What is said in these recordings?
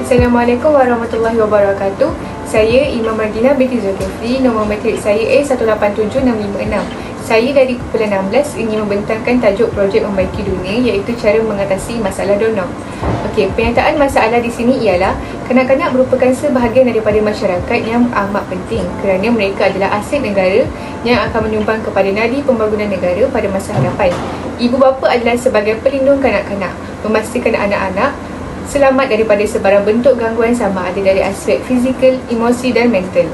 Assalamualaikum warahmatullahi wabarakatuh. Saya Imam Madinah binti Zulkifli. Nombor matrik saya A187656. Saya dari kumpulan 16 ingin membentangkan tajuk projek membaiki dunia, iaitu cara mengatasi masalah doorknob. Okey, penyataan masalah di sini ialah kanak-kanak merupakan sebahagian daripada masyarakat yang amat penting kerana mereka adalah aset negara yang akan menyumbang kepada nadi pembangunan negara pada masa hadapan. Ibu bapa adalah sebagai pelindung kanak-kanak, memastikan anak-anak selamat daripada sebarang bentuk gangguan sama ada dari aspek fizikal, emosi dan mental.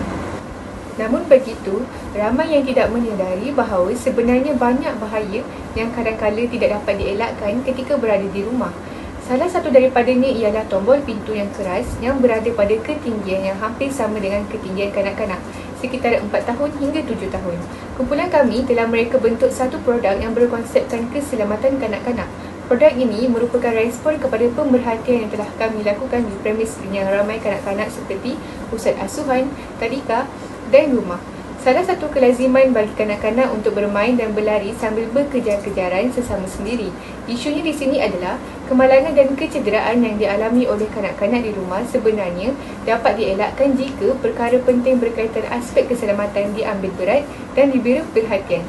Namun begitu, ramai yang tidak menyedari bahawa sebenarnya banyak bahaya yang kadang-kala tidak dapat dielakkan ketika berada di rumah. Salah satu daripadanya ialah tombol pintu yang keras yang berada pada ketinggian yang hampir sama dengan ketinggian kanak-kanak, sekitar 4 tahun hingga 7 tahun. Kumpulan kami telah mereka bentuk satu produk yang berkonsepkan keselamatan kanak-kanak. Produk ini merupakan respon kepada pemerhatian yang telah kami lakukan di premis yang ramai kanak-kanak seperti pusat asuhan, tadika dan rumah. Salah satu kelaziman bagi kanak-kanak untuk bermain dan berlari sambil berkejar-kejaran sesama sendiri. Isunya di sini adalah kemalangan dan kecederaan yang dialami oleh kanak-kanak di rumah sebenarnya dapat dielakkan jika perkara penting berkaitan aspek keselamatan diambil berat dan diberi perhatian.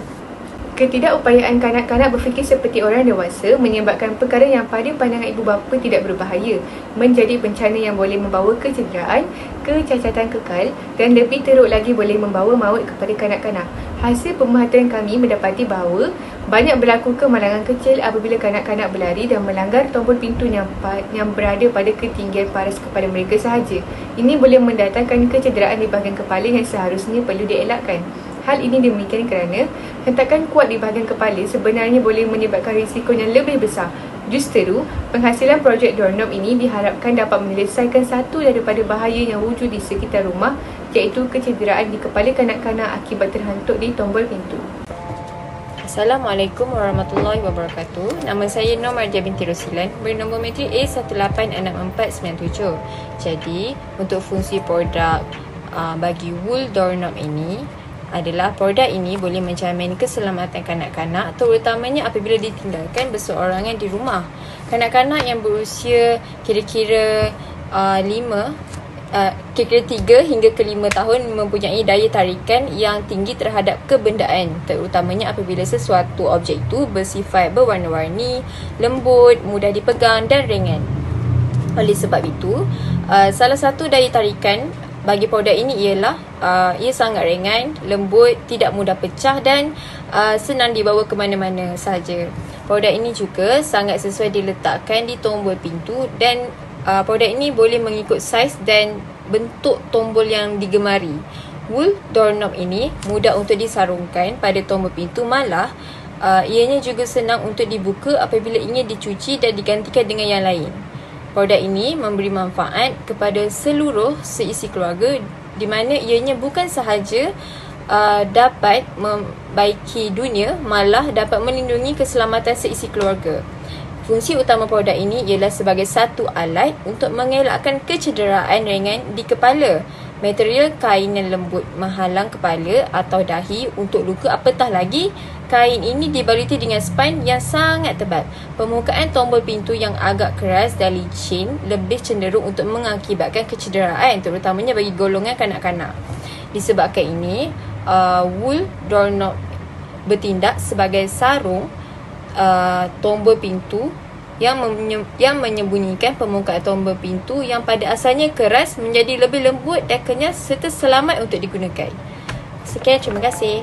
Ketidakupayaan kanak-kanak berfikir seperti orang dewasa menyebabkan perkara yang pada pandangan ibu bapa tidak berbahaya menjadi bencana yang boleh membawa kecederaan, kecacatan kekal dan lebih teruk lagi boleh membawa maut kepada kanak-kanak. Hasil pemerhatian kami mendapati bahawa banyak berlaku kemalangan kecil apabila kanak-kanak berlari dan melanggar tombol pintu yang berada pada ketinggian paras kepala mereka sahaja. Ini boleh mendatangkan kecederaan di bahagian kepala yang seharusnya perlu dielakkan. Hal ini demikian kerana hentakan kuat di bahagian kepala sebenarnya boleh menyebabkan risiko yang lebih besar. Justeru, penghasilan projek doorknob ini diharapkan dapat menyelesaikan satu daripada bahaya yang wujud di sekitar rumah, iaitu kecederaan di kepala kanak-kanak akibat terhantuk di tombol pintu. Assalamualaikum warahmatullahi wabarakatuh. Nama saya Nur Mardia binti Rosilan, bernombor matrik A186497. Jadi, untuk fungsi produk bagi wool doorknob ini adalah produk ini boleh menjamin keselamatan kanak-kanak, terutamanya apabila ditinggalkan berseorangan di rumah. Kanak-kanak yang berusia kira-kira 3 hingga ke 5 tahun mempunyai daya tarikan yang tinggi terhadap kebendaan, terutamanya apabila sesuatu objek itu bersifat berwarna-warni, lembut, mudah dipegang dan ringan. Oleh sebab itu, salah satu daya tarikan bagi produk ini ialah ia sangat ringan, lembut, tidak mudah pecah dan senang dibawa ke mana-mana sahaja. Produk ini juga sangat sesuai diletakkan di tombol pintu dan produk ini boleh mengikut saiz dan bentuk tombol yang digemari. Wool doorknob ini mudah untuk disarungkan pada tombol pintu, malah ianya juga senang untuk dibuka apabila ingin dicuci dan digantikan dengan yang lain. Produk ini memberi manfaat kepada seluruh seisi keluarga, di mana ianya bukan sahaja dapat membaiki dunia, malah dapat melindungi keselamatan seisi keluarga. Fungsi utama produk ini ialah sebagai satu alat untuk mengelakkan kecederaan ringan di kepala. Material kain yang lembut menghalang kepala atau dahi untuk luka, apatah lagi kain ini dibaluti dengan span yang sangat tebal. Permukaan tombol pintu yang agak keras dan licin lebih cenderung untuk mengakibatkan kecederaan, terutamanya bagi golongan kanak-kanak. Disebabkan ini, wool doorknob bertindak sebagai sarung tombol pintu yang menyembunyikan permukaan tombol pintu yang pada asalnya keras menjadi lebih lembut dan kenyal serta selamat untuk digunakan. Sekian, terima kasih.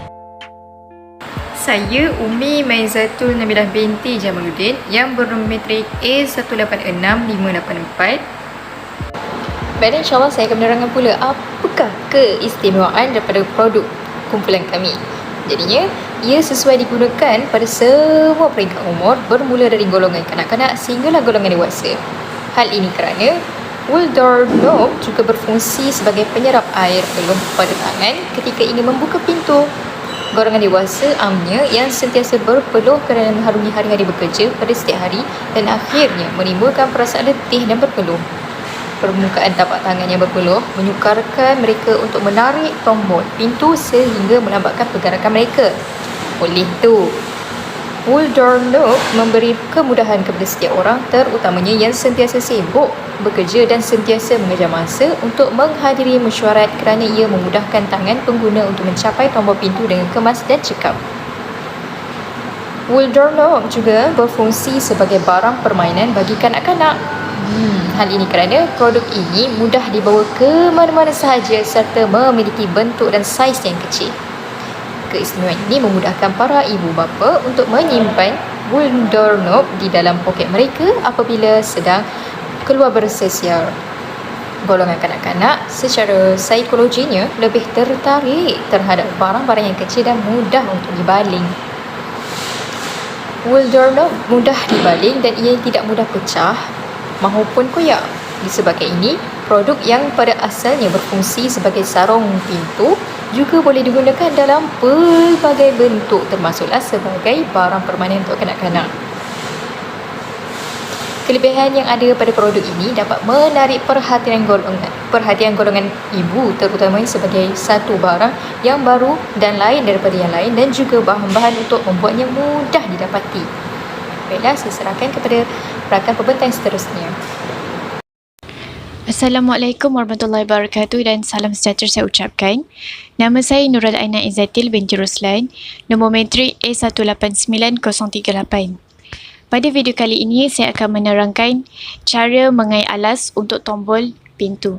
Saya Umi Maizatul Nabilah binti Jamaluddin yang bernombor matrik A186584. Baik, insyaAllah saya akan menerangkan pula apakah keistimewaan daripada produk kumpulan kami. Jadinya, ia sesuai digunakan pada semua peringkat umur, bermula dari golongan kanak-kanak sehinggalah golongan dewasa. Hal ini kerana wool doorknob juga berfungsi sebagai penyerap air peluh pada tangan ketika ingin membuka pintu. Golongan dewasa amnya yang sentiasa berpeluh kerana mengharungi hari-hari bekerja pada setiap hari dan akhirnya menimbulkan perasaan letih dan berpeluh. Permukaan tapak tangan yang berpeluh menyukarkan mereka untuk menarik tombol pintu sehingga melambatkan pergerakan mereka. Oleh itu, Wool Doorknob memberi kemudahan kepada setiap orang, terutamanya yang sentiasa sibuk bekerja dan sentiasa mengejar masa untuk menghadiri mesyuarat kerana ia memudahkan tangan pengguna untuk mencapai tombol pintu dengan kemas dan cekap. Wool Doorknob juga berfungsi sebagai barang permainan bagi kanak-kanak. Hal ini kerana produk ini mudah dibawa ke mana-mana sahaja serta memiliki bentuk dan saiz yang kecil. Keistimewaan ini memudahkan para ibu bapa untuk menyimpan wool doorknob di dalam poket mereka apabila sedang keluar bersosial. Golongan kanak-kanak secara psikologinya lebih tertarik terhadap barang-barang yang kecil dan mudah untuk dibaling. Wool doorknob mudah dibaling dan ia tidak mudah pecah mahupun koyak. Disebabkan ini, produk yang pada asalnya berfungsi sebagai sarung pintu juga boleh digunakan dalam pelbagai bentuk, termasuklah sebagai barang permainan untuk kanak-kanak. Kelebihan yang ada pada produk ini dapat menarik perhatian golongan ibu, terutamanya sebagai satu barang yang baru dan lain daripada yang lain dan juga bahan-bahan untuk membuatnya mudah didapati. Baiklah, saya serahkan kepada rakan pembentang seterusnya. Assalamualaikum warahmatullahi wabarakatuh dan salam sejahtera saya ucapkan. Nama saya Nurul Aina Izzatil binti Ruslan, nombor matrik A189038. Pada video kali ini saya akan menerangkan cara mengait alas untuk tombol pintu.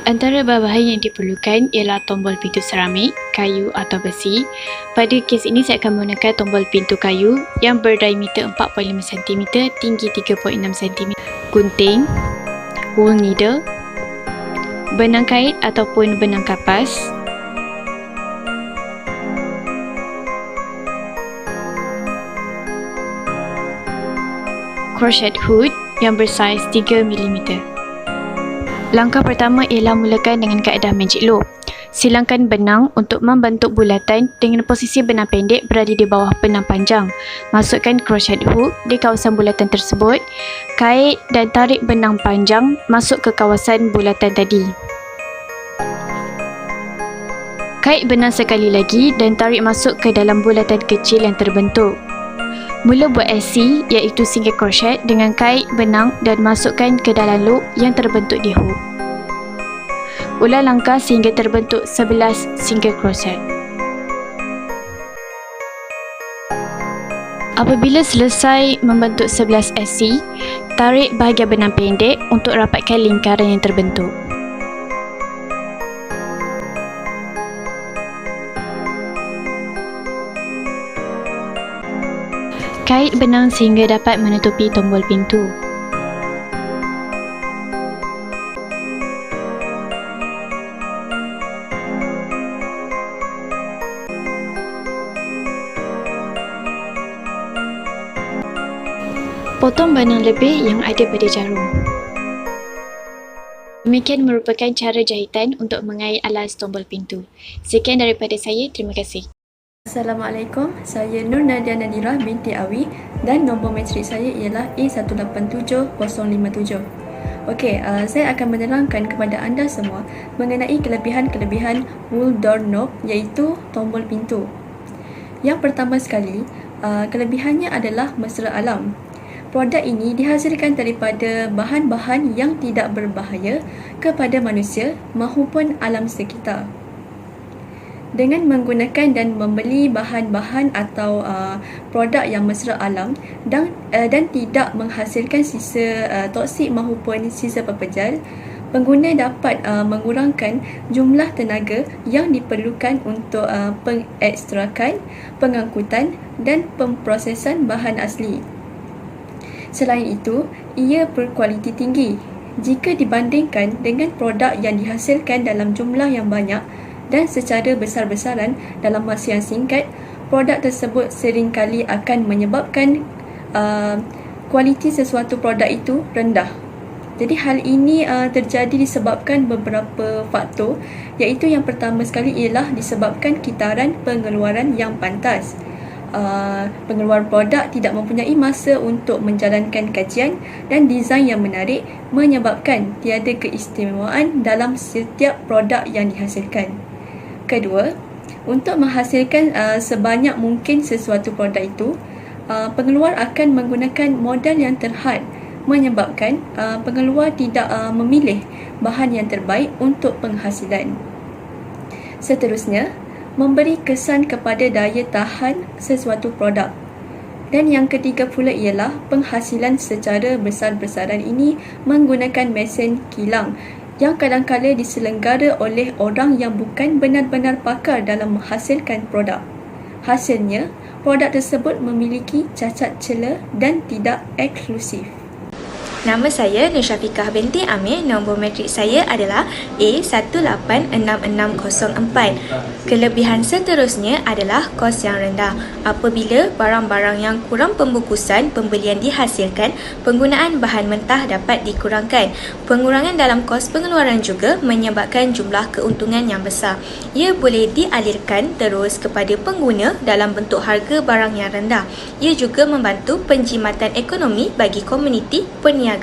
Antara bahan-bahan yang diperlukan ialah tombol pintu seramik, kayu atau besi. Pada kes ini saya akan menggunakan tombol pintu kayu yang berdiameter 4.5 cm, tinggi 3.6 cm, gunting, wool needle, benang kait ataupun benang kapas, crochet hook yang bersaiz 3 mm. Langkah pertama ialah mulakan dengan kaedah magic loop. Silangkan benang untuk membentuk bulatan dengan posisi benang pendek berada di bawah benang panjang. Masukkan crochet hook di kawasan bulatan tersebut. Kait dan tarik benang panjang masuk ke kawasan bulatan tadi. Kait benang sekali lagi dan tarik masuk ke dalam bulatan kecil yang terbentuk. Mula buat SC iaitu single crochet dengan kait benang dan masukkan ke dalam loop yang terbentuk di hook. Ulang langkah sehingga terbentuk 11 single crochet. Apabila selesai membentuk 11 SC, tarik bahagian benang pendek untuk rapatkan lingkaran yang terbentuk. Kait benang sehingga dapat menutupi tombol pintu. Potong benang lebih yang ada pada jarum. Demikian merupakan cara jahitan untuk mengait alas tombol pintu. Sekian daripada saya, terima kasih. Assalamualaikum, saya Nur Nadia Nadira binti Awi dan nombor matrik saya ialah A187057. Okey, saya akan menerangkan kepada anda semua mengenai kelebihan-kelebihan wool doorknob iaitu tombol pintu. Yang pertama sekali, kelebihannya adalah mesra alam. Produk ini dihasilkan daripada bahan-bahan yang tidak berbahaya kepada manusia maupun alam sekitar. Dengan menggunakan dan membeli bahan-bahan atau produk yang mesra alam dan tidak menghasilkan sisa toksik maupun sisa pepejal, pengguna dapat mengurangkan jumlah tenaga yang diperlukan untuk pengekstrakan, pengangkutan dan pemprosesan bahan asli. Selain itu, ia berkualiti tinggi jika dibandingkan dengan produk yang dihasilkan dalam jumlah yang banyak dan secara besar-besaran dalam masa yang singkat. Produk tersebut seringkali akan menyebabkan kualiti sesuatu produk itu rendah. Jadi hal ini terjadi disebabkan beberapa faktor, iaitu yang pertama sekali ialah disebabkan kitaran pengeluaran yang pantas. Pengeluar produk tidak mempunyai masa untuk menjalankan kajian dan desain yang menarik menyebabkan tiada keistimewaan dalam setiap produk yang dihasilkan. Kedua, untuk menghasilkan sebanyak mungkin sesuatu produk itu, pengeluar akan menggunakan modal yang terhad, menyebabkan pengeluar tidak memilih bahan yang terbaik untuk penghasilan. Seterusnya, memberi kesan kepada daya tahan sesuatu produk. Dan yang ketiga pula ialah penghasilan secara besar-besaran ini menggunakan mesin kilang yang kadang-kala diselenggara oleh orang yang bukan benar-benar pakar dalam menghasilkan produk. Hasilnya, produk tersebut memiliki cacat cela dan tidak eksklusif. Nama saya Nur Syafiqah binti Amir. Nombor matrik saya adalah A186604. Kelebihan seterusnya adalah kos yang rendah. Apabila barang-barang yang kurang pembungkusan pembelian dihasilkan, penggunaan bahan mentah dapat dikurangkan. Pengurangan dalam kos pengeluaran juga menyebabkan jumlah keuntungan yang besar. Ia boleh dialirkan terus kepada pengguna dalam bentuk harga barang yang rendah. Ia juga membantu penjimatan ekonomi bagi komuniti, perniagaan,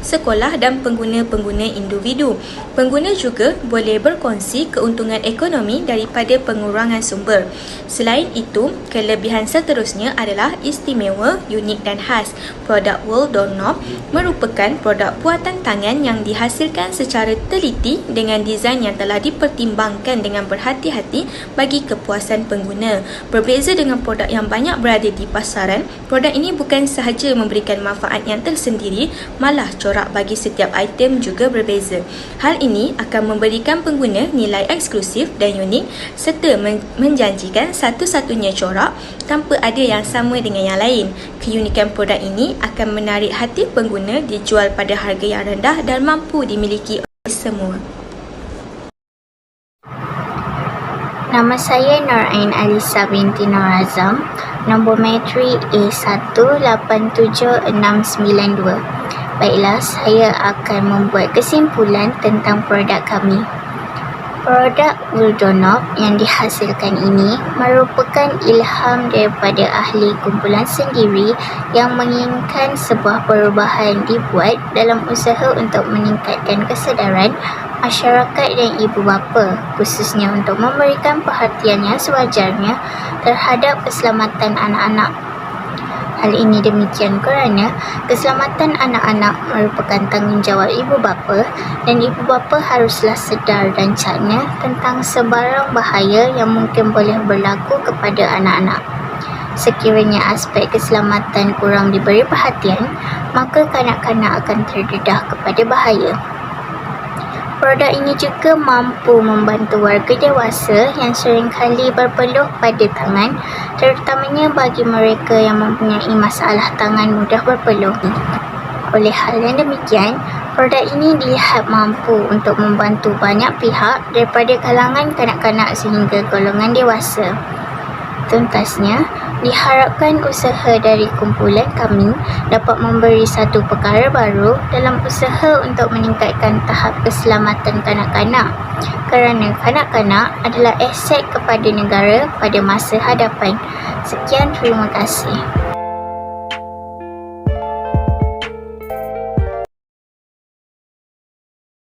sekolah dan pengguna-pengguna individu. Pengguna juga boleh berkongsi keuntungan ekonomi daripada pengurangan sumber. Selain itu, kelebihan seterusnya adalah istimewa, unik dan khas. Produk Wool Doorknob merupakan produk buatan tangan yang dihasilkan secara teliti dengan desain yang telah dipertimbangkan dengan berhati-hati bagi kepuasan pengguna. Berbeza dengan produk yang banyak berada di pasaran, produk ini bukan sahaja memberikan manfaat yang tersendiri, malah corak bagi setiap item juga berbeza. Hal ini akan memberikan pengguna nilai eksklusif dan unik serta menjanjikan satu-satunya corak tanpa ada yang sama dengan yang lain. Keunikan produk ini akan menarik hati pengguna, dijual pada harga yang rendah dan mampu dimiliki oleh semua. Nama saya Nur Ain Alisa binti Nur Azam. Nombor matrik A187692. Baiklah, saya akan membuat kesimpulan tentang produk kami. Produk Wool Doorknob yang dihasilkan ini merupakan ilham daripada ahli kumpulan sendiri yang menginginkan sebuah perubahan dibuat dalam usaha untuk meningkatkan kesedaran masyarakat dan ibu bapa, khususnya untuk memberikan perhatian yang sewajarnya terhadap keselamatan anak-anak. Hal ini demikian kerana keselamatan anak-anak merupakan tanggungjawab ibu bapa dan ibu bapa haruslah sedar dan cakna tentang sebarang bahaya yang mungkin boleh berlaku kepada anak-anak. Sekiranya aspek keselamatan kurang diberi perhatian, maka kanak-kanak akan terdedah kepada bahaya. Produk ini juga mampu membantu warga dewasa yang seringkali berpeluh pada tangan, terutamanya bagi mereka yang mempunyai masalah tangan mudah berpeluh. Oleh hal yang demikian, produk ini dilihat mampu untuk membantu banyak pihak daripada kalangan kanak-kanak sehingga golongan dewasa. Tuntasnya, diharapkan usaha dari kumpulan kami dapat memberi satu perkara baru dalam usaha untuk meningkatkan tahap keselamatan kanak-kanak, kerana kanak-kanak adalah aset kepada negara pada masa hadapan. Sekian, terima kasih.